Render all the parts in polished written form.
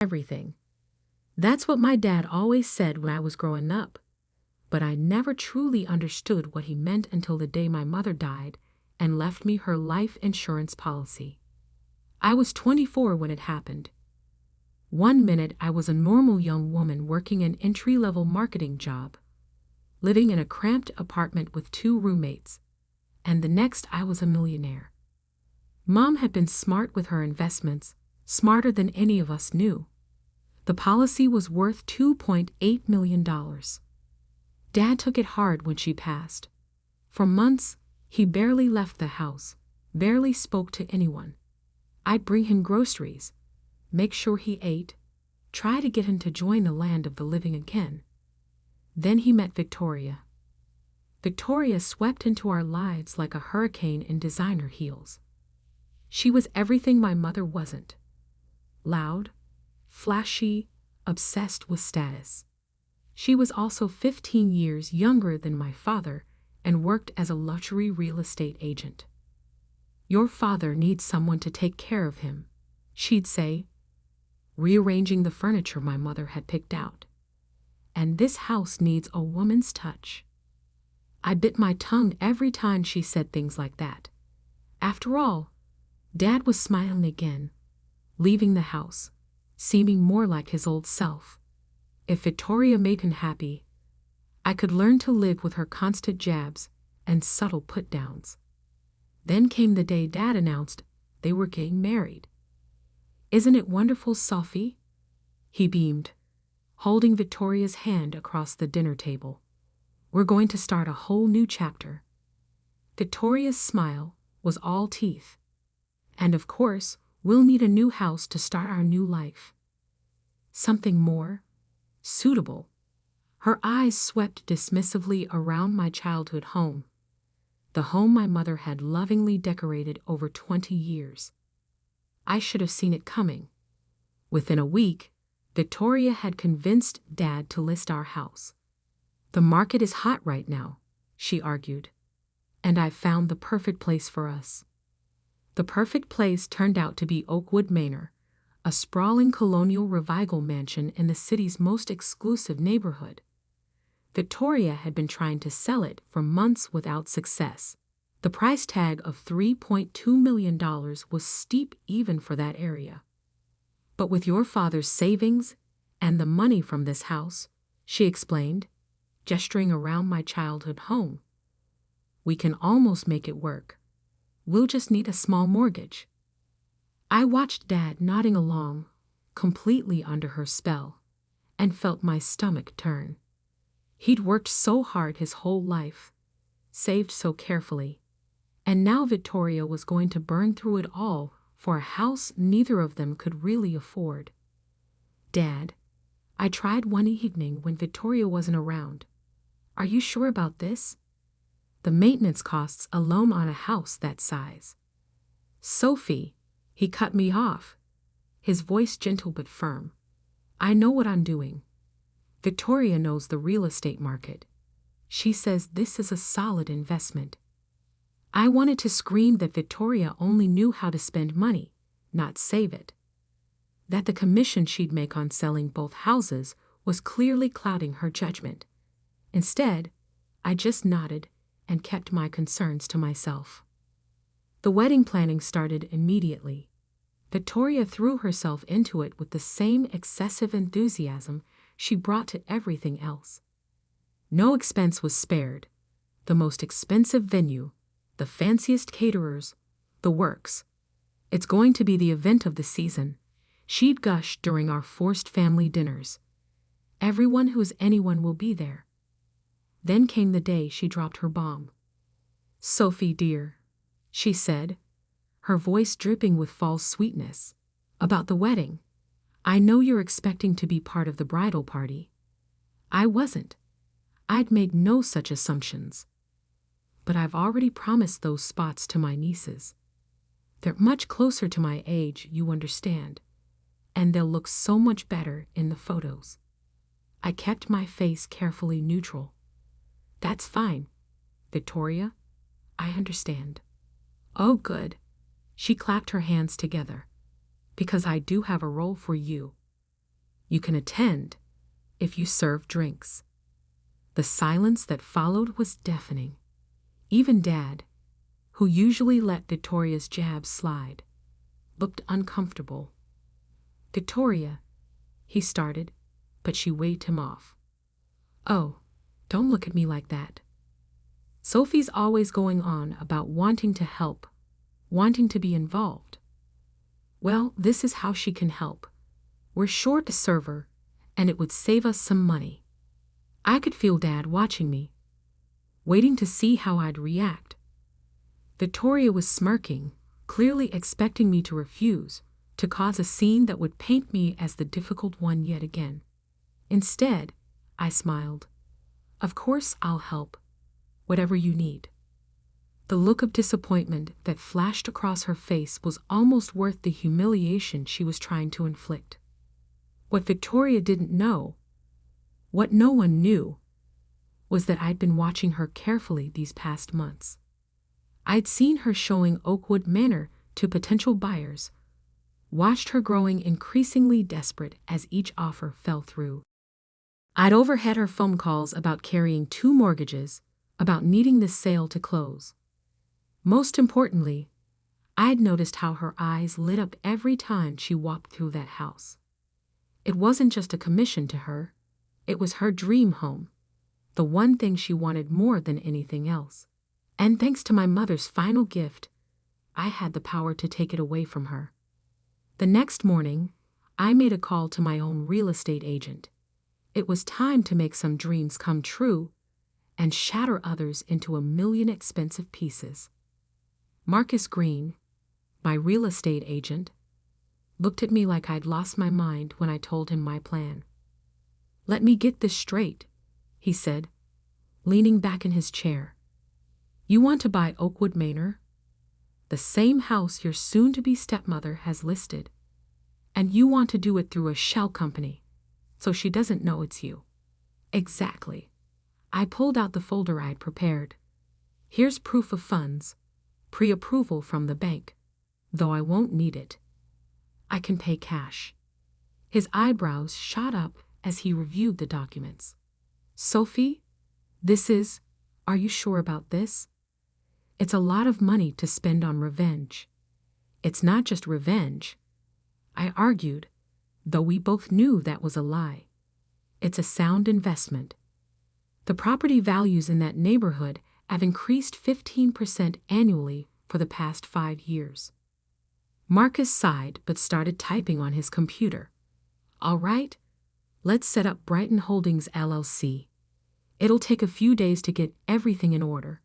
everything. That's what my dad always said when I was growing up. But I never truly understood what he meant until the day my mother died and left me her life insurance policy. I was 24 when it happened. One minute I was a normal young woman working an entry-level marketing job, living in a cramped apartment with 2 roommates, and the next I was a millionaire. Mom had been smart with her investments, smarter than any of us knew. The policy was worth $2.8 million. Dad took it hard when she passed. For months, he barely left the house, barely spoke to anyone. I'd bring him groceries, make sure he ate, try to get him to join the land of the living again. Then he met Victoria. Victoria swept into our lives like a hurricane in designer heels. She was everything my mother wasn't. Loud, flashy, obsessed with status. She was also 15 years younger than my father and worked as a luxury real estate agent. "Your father needs someone to take care of him," she'd say, rearranging the furniture my mother had picked out. "And this house needs a woman's touch." I bit my tongue every time she said things like that. After all, Dad was smiling again, leaving the house, seeming more like his old self. If Victoria made him happy, I could learn to live with her constant jabs and subtle put-downs. Then came the day Dad announced they were getting married. "Isn't it wonderful, Sophie?" He beamed, holding Victoria's hand across the dinner table. "We're going to start a whole new chapter." Victoria's smile was all teeth. "And of course, we'll need a new house to start our new life. Something more suitable." Her eyes swept dismissively around my childhood home, the home my mother had lovingly decorated over 20 years. I should have seen it coming. Within a week, Victoria had convinced Dad to list our house. "The market is hot right now," she argued, "and I've found the perfect place for us." The perfect place turned out to be Oakwood Manor, a sprawling colonial revival mansion in the city's most exclusive neighborhood. Victoria had been trying to sell it for months without success. The price tag of $3.2 million was steep even for that area. "But with your father's savings and the money from this house," she explained, gesturing around my childhood home, "we can almost make it work. We'll just need a small mortgage." I watched Dad nodding along, completely under her spell, and felt my stomach turn. He'd worked so hard his whole life, saved so carefully, and now Victoria was going to burn through it all for a house neither of them could really afford. "Dad," I tried one evening when Victoria wasn't around, "are you sure about this? The maintenance costs alone on a house that size." "Sophie," he cut me off, his voice gentle but firm. "I know what I'm doing. Victoria knows the real estate market. She says this is a solid investment." I wanted to scream that Victoria only knew how to spend money, not save it. That the commission she'd make on selling both houses was clearly clouding her judgment. Instead, I just nodded and kept my concerns to myself. The wedding planning started immediately. Victoria threw herself into it with the same excessive enthusiasm she brought to everything else. No expense was spared. The most expensive venue, the fanciest caterers, the works. "It's going to be the event of the season," she'd gush during our forced family dinners. "Everyone who's anyone will be there." Then came the day she dropped her bomb. "Sophie, dear," she said, her voice dripping with false sweetness, "about the wedding. I know you're expecting to be part of the bridal party." I wasn't. I'd made no such assumptions. "But I've already promised those spots to my nieces. They're much closer to my age, you understand, and they'll look so much better in the photos." I kept my face carefully neutral. "That's fine, Victoria. I understand." "Oh, good." She clapped her hands together. "Because I do have a role for you." You can attend if you serve drinks." The silence that followed was deafening. Even Dad, who usually let Victoria's jabs slide, looked uncomfortable. "Victoria," he started, but she waved him off. "Oh, don't look at me like that. Sophie's always going on about wanting to help, wanting to be involved. Well, this is how she can help. We're short a server, and it would save us some money." I could feel Dad watching me, waiting to see how I'd react. Victoria was smirking, clearly expecting me to refuse, to cause a scene that would paint me as the difficult one yet again. Instead, I smiled. "Of course I'll help. Whatever you need." The look of disappointment that flashed across her face was almost worth the humiliation she was trying to inflict. What Victoria didn't know, what no one knew, was that I'd been watching her carefully these past months. I'd seen her showing Oakwood Manor to potential buyers, watched her growing increasingly desperate as each offer fell through. I'd overheard her phone calls about carrying 2 mortgages, about needing this sale to close. Most importantly, I'd noticed how her eyes lit up every time she walked through that house. It wasn't just a commission to her, it was her dream home, the one thing she wanted more than anything else. And thanks to my mother's final gift, I had the power to take it away from her. The next morning, I made a call to my own real estate agent. It was time to make some dreams come true and shatter others into a million expensive pieces. Marcus Green, my real estate agent, looked at me like I'd lost my mind when I told him my plan. "Let me get this straight," he said, leaning back in his chair. "You want to buy Oakwood Manor, the same house your soon-to-be stepmother has listed, and you want to do it through a shell company, so she doesn't know it's you." "Exactly." I pulled out the folder I'd prepared. "Here's proof of funds, pre-approval from the bank, though I won't need it. I can pay cash." His eyebrows shot up as he reviewed the documents. "Sophie, are you sure about this? It's a lot of money to spend on revenge." "It's not just revenge," I argued, though we both knew that was a lie. "It's a sound investment. The property values in that neighborhood have increased 15% annually for the past 5 years. Marcus sighed but started typing on his computer. "All right, let's set up Brighton Holdings LLC. It'll take a few days to get everything in order.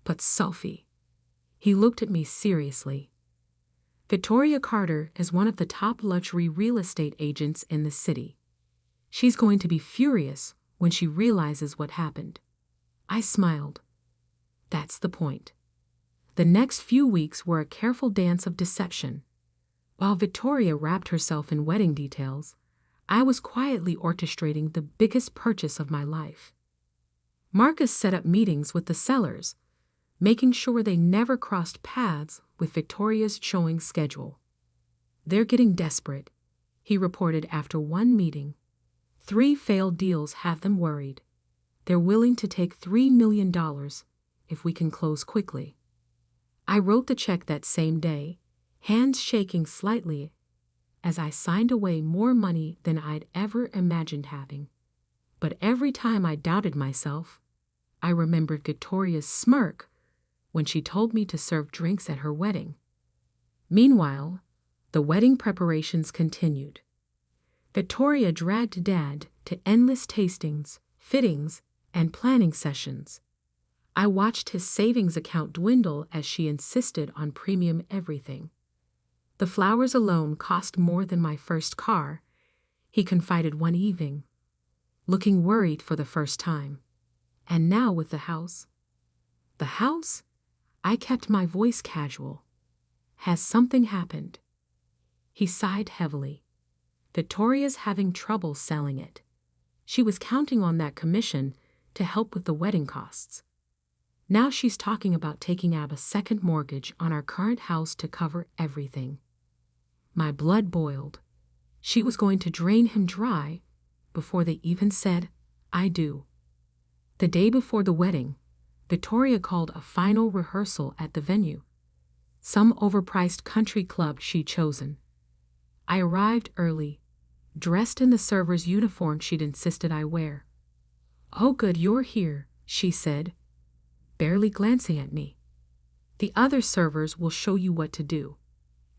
But Sophie," he looked at me seriously, "Victoria Carter is one of the top luxury real estate agents in the city. She's going to be furious when she realizes what happened." I smiled. That's the point. The next few weeks were a careful dance of deception. While Victoria wrapped herself in wedding details, I was quietly orchestrating the biggest purchase of my life. Marcus set up meetings with the sellers, making sure they never crossed paths with Victoria's showing schedule. "They're getting desperate," he reported after one meeting. 3 failed deals have them worried. They're willing to take $3 million if we can close quickly." I wrote the check that same day, hands shaking slightly as I signed away more money than I'd ever imagined having. But every time I doubted myself, I remembered Victoria's smirk when she told me to serve drinks at her wedding. Meanwhile, the wedding preparations continued. Victoria dragged Dad to endless tastings, fittings, and planning sessions. I watched his savings account dwindle as she insisted on premium everything. "The flowers alone cost more than my first car," he confided one evening, looking worried for the first time. "And now with the house." "The house?" I kept my voice casual. "Has something happened?" He sighed heavily. "Victoria's having trouble selling it. She was counting on that commission to help with the wedding costs. Now she's talking about taking out a second mortgage on our current house to cover everything." My blood boiled. She was going to drain him dry before they even said, "I do." The day before the wedding, Victoria called a final rehearsal at the venue, some overpriced country club she'd chosen. I arrived early, dressed in the server's uniform she'd insisted I wear. "Oh, good, you're here," she said, barely glancing at me. "The other servers will show you what to do.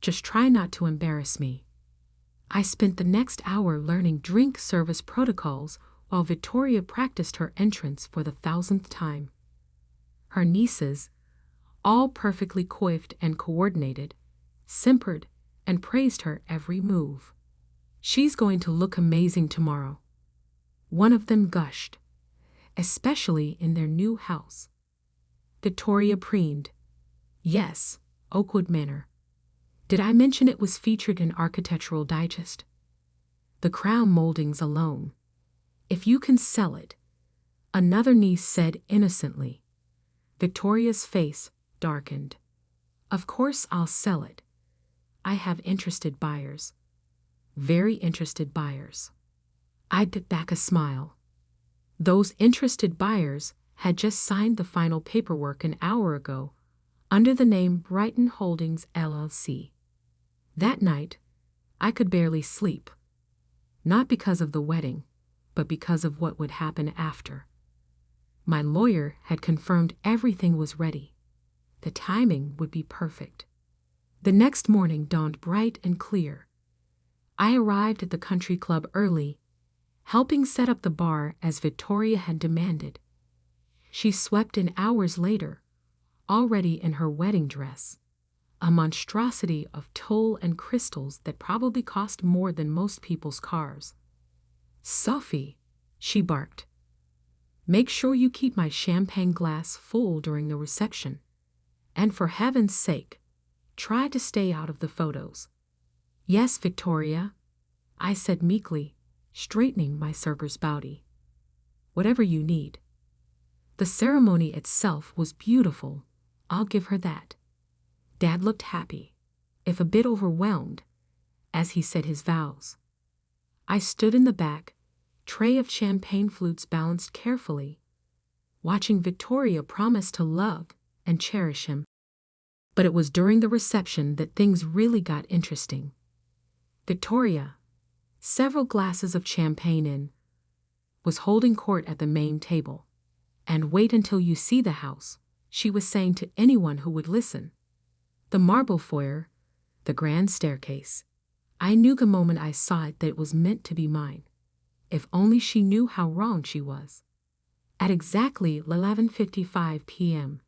Just try not to embarrass me." I spent the next hour learning drink service protocols while Victoria practiced her entrance for the 1,000th time. Her nieces, all perfectly coiffed and coordinated, simpered and praised her every move. "She's going to look amazing tomorrow," one of them gushed, especially in their new house. Victoria preened. "Yes, Oakwood Manor. Did I mention it was featured in Architectural Digest? The crown moldings alone. If you can sell it," another niece said innocently. Victoria's face darkened. "Of course I'll sell it. I have interested buyers. Very interested buyers." I bit back a smile. Those interested buyers had just signed the final paperwork an hour ago under the name Brighton Holdings LLC. That night, I could barely sleep. Not because of the wedding, but because of what would happen after. My lawyer had confirmed everything was ready. The timing would be perfect. The next morning dawned bright and clear. I arrived at the country club early, helping set up the bar as Victoria had demanded. She swept in hours later, already in her wedding dress, a monstrosity of tulle and crystals that probably cost more than most people's cars. "Sophie," she barked, "make sure you keep my champagne glass full during the reception. And for heaven's sake, try to stay out of the photos." "Yes, Victoria," I said meekly, straightening my server's body. "Whatever you need." The ceremony itself was beautiful, I'll give her that. Dad looked happy, if a bit overwhelmed, as he said his vows. I stood in the back, tray of champagne flutes balanced carefully, watching Victoria promise to love and cherish him. But it was during the reception that things really got interesting. Victoria, several glasses of champagne in, was holding court at the main table. "And wait until you see the house," she was saying to anyone who would listen. The marble foyer, the grand staircase. I knew the moment I saw it that it was meant to be mine. If only she knew how wrong she was. At exactly 11:55 p.m.,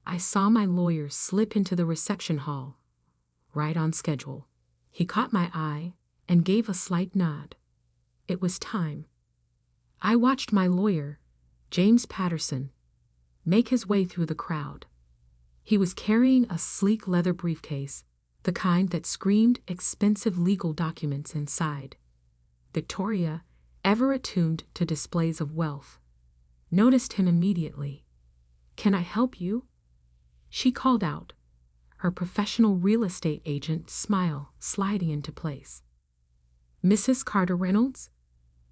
I saw my lawyer slip into the reception hall, right on schedule. He caught my eye and gave a slight nod. It was time. I watched my lawyer, James Patterson, make his way through the crowd. He was carrying a sleek leather briefcase, the kind that screamed expensive legal documents inside. Victoria, ever attuned to displays of wealth, noticed him immediately. "Can I help you?" she called out, her professional real estate agent smile sliding into place. "Mrs. Carter Reynolds?"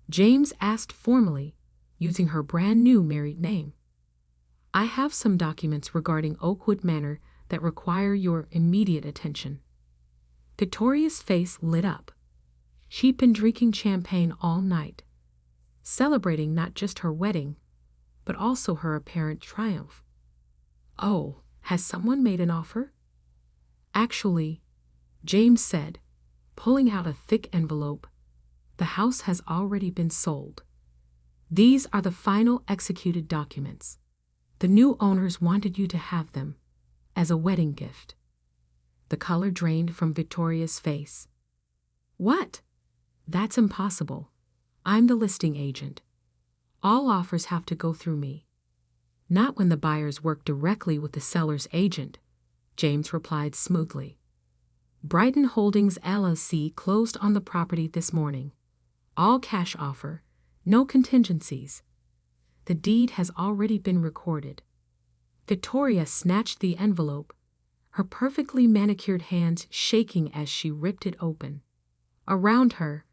James asked formally, using her brand-new married name. "I have some documents regarding Oakwood Manor that require your immediate attention." Victoria's face lit up. She'd been drinking champagne all night, celebrating not just her wedding, but also her apparent triumph. "Oh, has someone made an offer?" "Actually," James said, pulling out a thick envelope, "the house has already been sold. These are the final executed documents. The new owners wanted you to have them, as a wedding gift." The color drained from Victoria's face. "What?" "That's impossible. I'm the listing agent. All offers have to go through me." "Not when the buyers work directly with the seller's agent," James replied smoothly. "Brighton Holdings LLC closed on the property this morning. All cash offer, no contingencies. The deed has already been recorded." Victoria snatched the envelope, her perfectly manicured hands shaking as she ripped it open. Around her,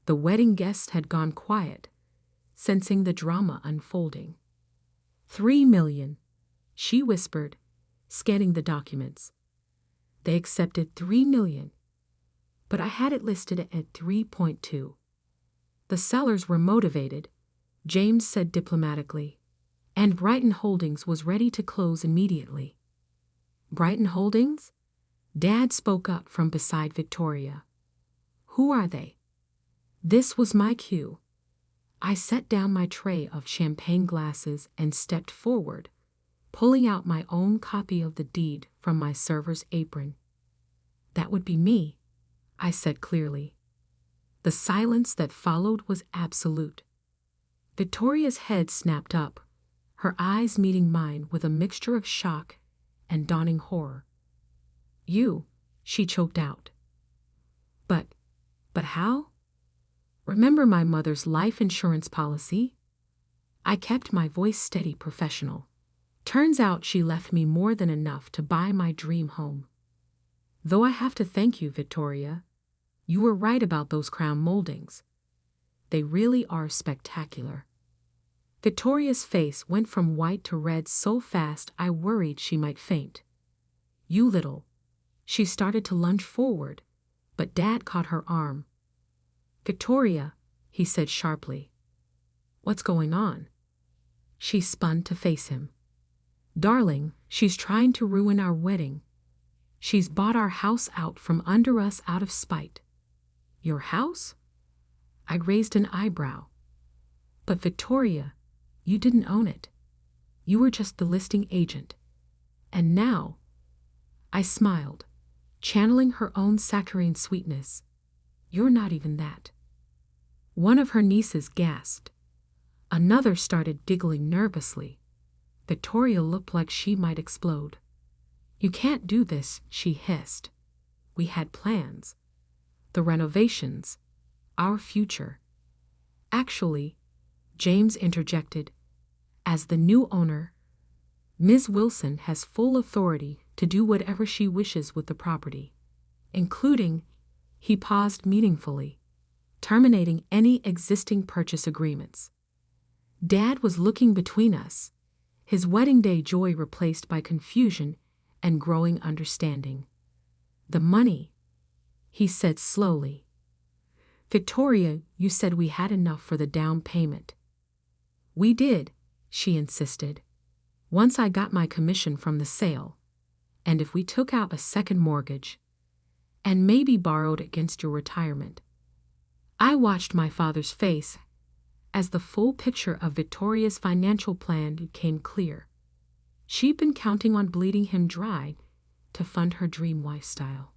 the wedding guests had gone quiet, sensing the drama unfolding. 3 million, she whispered, scanning the documents. They accepted 3 million, but I had it listed at 3.2. The sellers were motivated, James said diplomatically, and Brighton Holdings was ready to close immediately. Brighton Holdings? Dad spoke up from beside Victoria. Who are they? This was my cue. I set down my tray of champagne glasses and stepped forward, pulling out my own copy of the deed from my server's apron. That would be me, I said clearly. The silence that followed was absolute. Victoria's head snapped up, her eyes meeting mine with a mixture of shock and dawning horror. You, she choked out. But how? Remember my mother's life insurance policy? I kept my voice steady, professional. Turns out she left me more than enough to buy my dream home. Though I have to thank you, Victoria. You were right about those crown moldings. They really are spectacular. Victoria's face went from white to red so fast I worried she might faint. You little. She started to lunge forward, but Dad caught her arm. Victoria, he said sharply. What's going on? She spun to face him. Darling, she's trying to ruin our wedding. She's bought our house out from under us out of spite. Your house? I raised an eyebrow. But Victoria, you didn't own it. You were just the listing agent. And now, I smiled, channeling her own saccharine sweetness. You're not even that. One of her nieces gasped. Another started giggling nervously. Victoria looked like she might explode. You can't do this, she hissed. We had plans. The renovations. Our future. Actually, James interjected, as the new owner, Ms. Wilson has full authority to do whatever she wishes with the property, including, he paused meaningfully, terminating any existing purchase agreements. Dad was looking between us, his wedding day joy replaced by confusion and growing understanding. The money, he said slowly. Victoria, you said we had enough for the down payment. We did, she insisted, once I got my commission from the sale, and if we took out a second mortgage, and maybe borrowed against your retirement. I watched my father's face as the full picture of Victoria's financial plan became clear. She'd been counting on bleeding him dry to fund her dream lifestyle.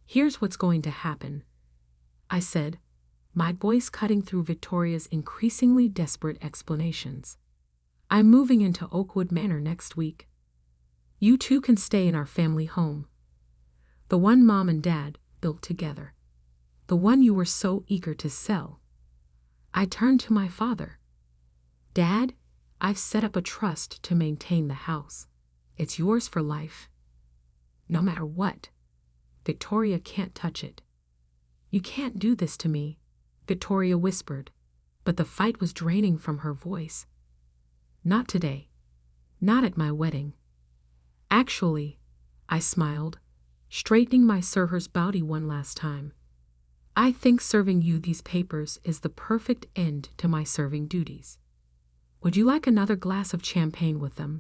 Here's what's going to happen, I said, my voice cutting through Victoria's increasingly desperate explanations. I'm moving into Oakwood Manor next week. You two can stay in our family home. The one Mom and Dad built together. The one you were so eager to sell. I turned to my father. Dad, I've set up a trust to maintain the house. It's yours for life. No matter what. Victoria can't touch it. You can't do this to me, Victoria whispered, but the fight was draining from her voice. Not today. Not at my wedding. Actually, I smiled, straightening my server's body one last time. I think serving you these papers is the perfect end to my serving duties. Would you like another glass of champagne with them?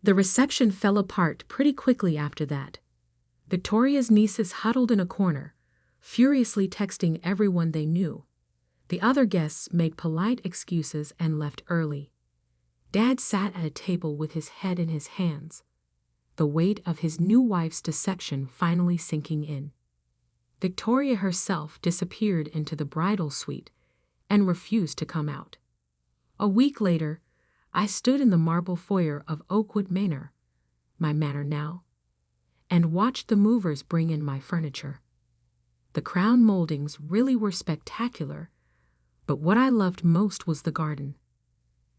The reception fell apart pretty quickly after that. Victoria's nieces huddled in a corner, furiously texting everyone they knew. The other guests made polite excuses and left early. Dad sat at a table with his head in his hands, the weight of his new wife's deception finally sinking in. Victoria herself disappeared into the bridal suite and refused to come out. A week later, I stood in the marble foyer of Oakwood Manor, my manor now, and watched the movers bring in my furniture. The crown moldings really were spectacular, but what I loved most was the garden.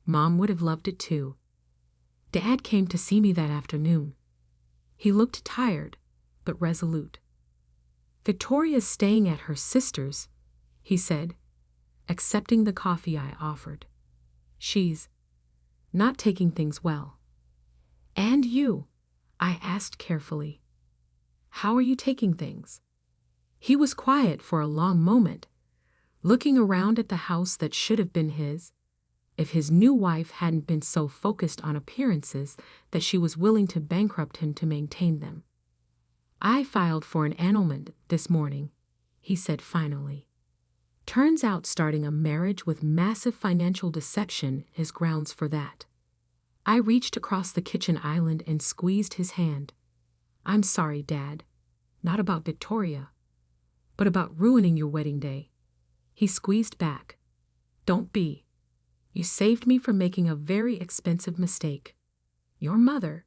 Mom would have loved it too. Dad came to see me that afternoon. He looked tired, but resolute. Victoria's staying at her sister's, he said, accepting the coffee I offered. She's not taking things well. And you? I asked carefully. How are you taking things? He was quiet for a long moment, looking around at the house that should have been his, if his new wife hadn't been so focused on appearances that she was willing to bankrupt him to maintain them. I filed for an annulment this morning, he said finally. Turns out starting a marriage with massive financial deception is grounds for that. I reached across the kitchen island and squeezed his hand. I'm sorry, Dad. Not about Victoria, but about ruining your wedding day. He squeezed back. Don't be. You saved me from making a very expensive mistake. Your mother.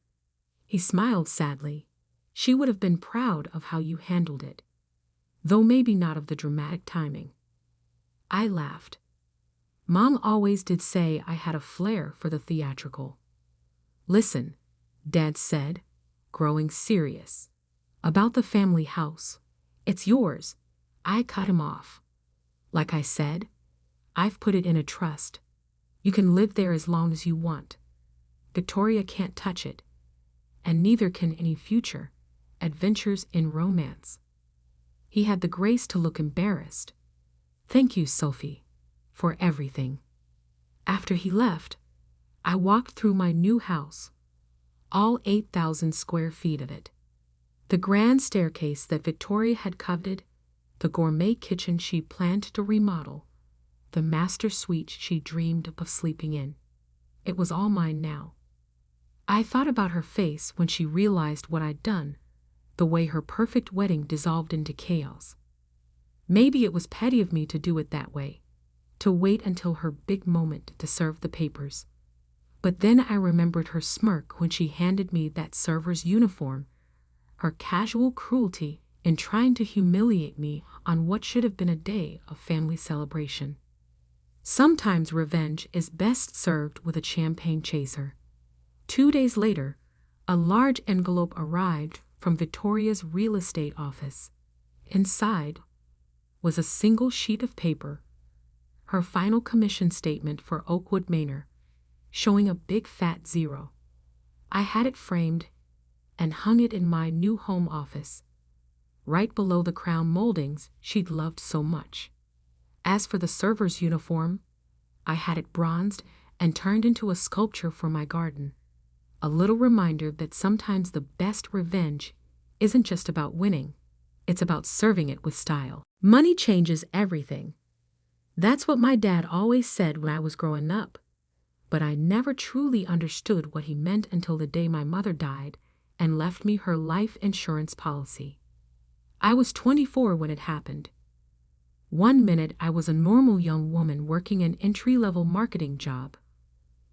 He smiled sadly. She would have been proud of how you handled it, though maybe not of the dramatic timing. I laughed. Mom always did say I had a flair for the theatrical. Listen, Dad said, growing serious. About the family house. It's yours. I cut him off. Like I said, I've put it in a trust. You can live there as long as you want. Victoria can't touch it, and neither can any future adventures in romance. He had the grace to look embarrassed. Thank you, Sophie, for everything. After he left, I walked through my new house, all 8,000 square feet of it. The grand staircase that Victoria had coveted, the gourmet kitchen she planned to remodel, the master suite she dreamed of sleeping in. It was all mine now. I thought about her face when she realized what I'd done, the way her perfect wedding dissolved into chaos. Maybe it was petty of me to do it that way, to wait until her big moment to serve the papers. But then I remembered her smirk when she handed me that server's uniform, her casual cruelty in trying to humiliate me on what should have been a day of family celebration. Sometimes revenge is best served with a champagne chaser. 2 days later, a large envelope arrived from Victoria's real estate office. Inside was a single sheet of paper, her final commission statement for Oakwood Manor, showing a big fat 0. I had it framed and hung it in my new home office, right below the crown moldings she'd loved so much. As for the server's uniform, I had it bronzed and turned into a sculpture for my garden, a little reminder that sometimes the best revenge isn't just about winning, it's about serving it with style. Money changes everything. That's what my dad always said when I was growing up, but I never truly understood what he meant until the day my mother died and left me her life insurance policy. I was 24 when it happened. One minute I was a normal young woman working an entry-level marketing job,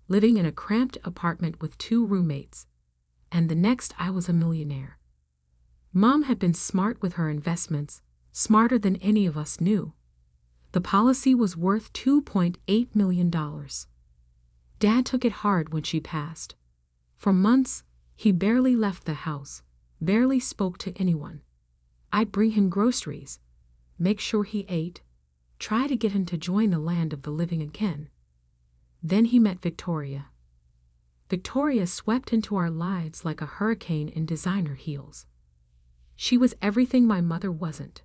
living in a cramped apartment with 2 roommates, and the next I was a millionaire. Mom had been smart with her investments, smarter than any of us knew. The policy was worth $2.8 million. Dad took it hard when she passed. For months, he barely left the house, barely spoke to anyone. I'd bring him groceries, make sure he ate, try to get him to join the land of the living again. Then he met Victoria. Victoria swept into our lives like a hurricane in designer heels. She was everything my mother wasn't.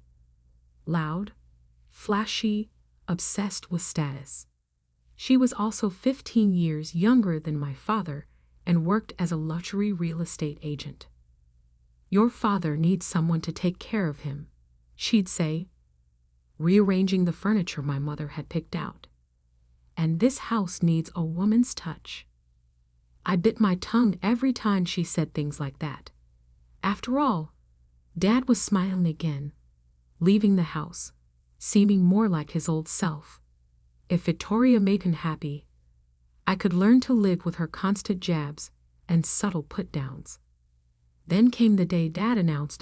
Loud, flashy, obsessed with status. She was also 15 years younger than my father and worked as a luxury real estate agent. Your father needs someone to take care of him, she'd say, rearranging the furniture my mother had picked out. And this house needs a woman's touch. I bit my tongue every time she said things like that. After all, Dad was smiling again, leaving the house, seeming more like his old self. If Victoria made him happy, I could learn to live with her constant jabs and subtle put-downs. Then came the day Dad announced